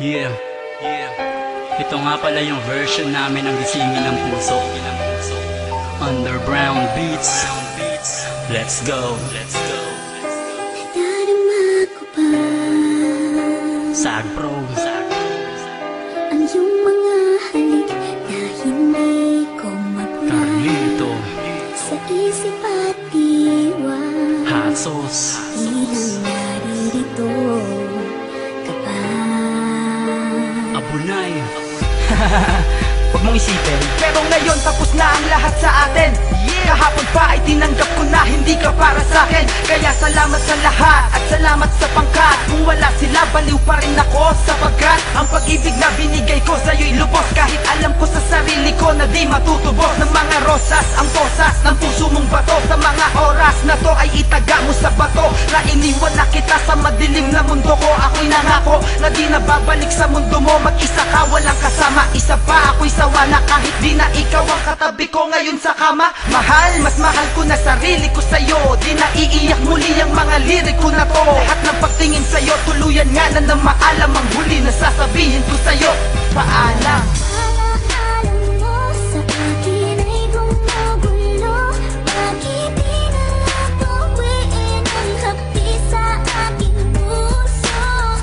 Yeah. Ito nga pala yung version namin ng Gisingin ng Puso. Underground Beats. Let's go. Nadarama ko pa Sag Pro. ang iyong mga halik na hindi ko mapuna Carlito. sa isip at diwa. Hot sauce. Ilang naririto ka pa. Abunay. Huwag mong isipin, pero ngayon tapos na ang lahat sa atin. Kahapon pa ay tinanggap ko na hindi ka para sa akin. Kaya salamat sa lahat at salamat sa pangkat. Kung wala sila, baliw pa rin ako. Sapagkat ang pag-ibig na binigay ko sa'yo'y lubos. Kahit alam ko sa sarili ko na di matutubos. Ng mga rosas, ang posas ng puso mong bato. Sa mga oras na to ay itaga mo sa bato. Na iniwan na kita sa madilim na mundo ko. Ako'y nangako na di na babalik sa mundo mo. Mag-isa ka, walang kasama. Isa pa ako'y sawa na kahit di na ikaw ang katabi ko ngayon sa kama. Mahal, mas mahal ko na sarili ko sa'yo. Di na iiyak muli ang mga lirik ko na to. Lahat ng pagtingin sa'yo, tuluyan nga na maalam. Ang huli na sasabihin ko sa'yo, paalam. Alam mo sa akin ay gumugulo. Bakit di na lang tuwiin ang hapdi sa aking puso?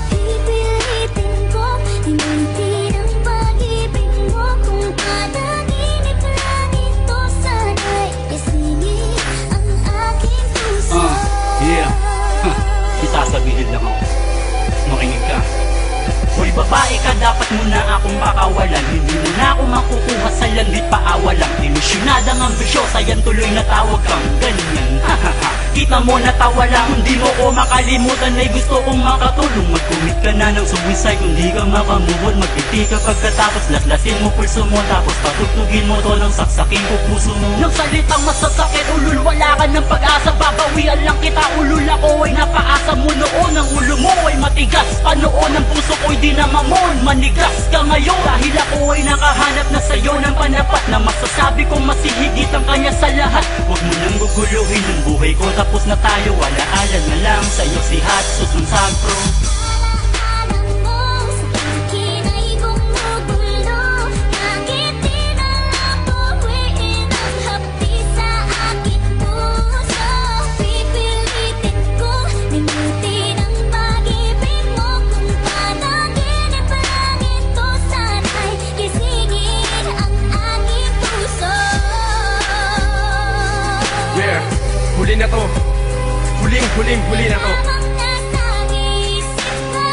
Pipilitin kong limutin ang pag-ibig mo. Kung panaginip lang ito, sana'y isingin ang aking puso. Yeah. Isasabihin lang ako. Makinig ka. Hoy babae ka, dapat mo na akong pakawalan. Hindi mo na ako makukuha sa langit paawalang. Ilusyonadang ambisyosa, yan tuloy na tawag kang ganyan. Kita mo natawa lang, hindi mo ko makalimutan. Ay gusto kong makatulong. Mag-commit ka na ng suicide. Kung di ka makamubod, magpiti ka pagkatapos laslasin mo pulso mo. Tapos patutugin mo to ng saksakin ko puso mo. Nang salitang masasakit, ulul, wala ka ng pag-asa. Babawian lang kita, ulul, ako ay napaasa mo noon. Ang ulo mo ay matigas, panoon ang puso ko'y di na mamon. Manigas ka ngayon dahil ako ay nakahanap na sa'yo ng panapat. Na masasabi kong masihigit ang kanya sa lahat. Huwag mo nang guguluhin ang buhay ko, tapos na tayo. Alaalan na lang sa'yo si Hot Sauce ng Sag Pro. Alam mo sa akin ay gumugulo. Bakit di na lang tuwiin ang hapdi sa aking puso? Pipilitin kong limutin ang pag-ibig mo. Kung panaginip lang ito, sana'y gisingin ang aking puso. Yeah, huli na to. Huli na to. Habang nasa isip ko,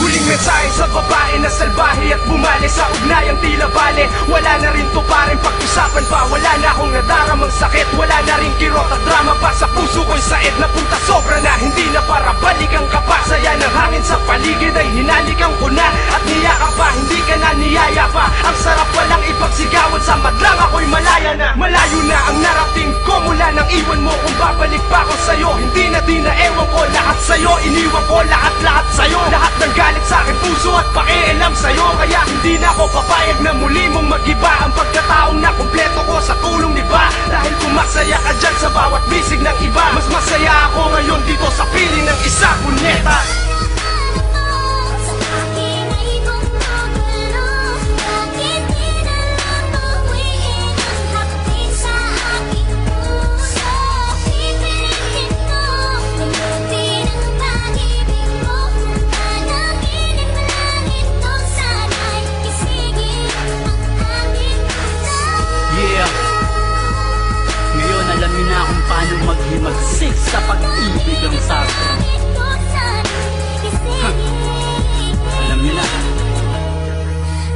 Huling mensahe sa babae na salbahe at bumali sa ugnayang tila bale. Wala na rin to paring pag-usapan pa. Wala na akong nadaramang sakit. Wala na rin kirot at drama pa. Sa puso ko'y said na punta sobra na. Hindi na para balikan ka pa. Saya ng hangin sa paligid ay hinalikan ko na. At niyaka pa, hindi ka na niyaya pa. Ang sarap walang ipagsigawan. Sa madlang ako'y malaya na. Malayo na ang narating ko mula nang iwan mo. Kung babalik pa ako sa'yo, hindi na ewan ko. Lahat sa'yo, iniwan ko lahat sa'yo. Lahat ng galit sa'kin, puso at pakialam sa'yo. Kaya hindi na ako papayag na muli mong mag-iba. Ang pagkataong na kumpleto ko sa tulong ni ba. Dahil kung masaya ka dyan sa bawat bisig ng iba, mas masaya ako ngayon dito sa piling ng isa, punyeta. sa akin ay gumugulo. Bakit di na lang tuwiin ang hapdi sa aking puso? Pipilitin kong limutin ang pag-ibig mo. Kung panaginip lang ito, sana'y gisingin ang aking puso. Yeah. Ngayon alam niyo na kung paano maghimagsik sa pag-ibig ang Sag Pro. Ito sana'y gisingin Alam niyo na.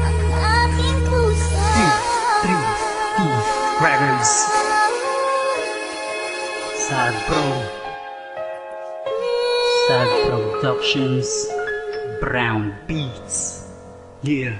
ang aking puso. 3P Records. Sag Pro. Sag Productions. Brown Beats. Yeah.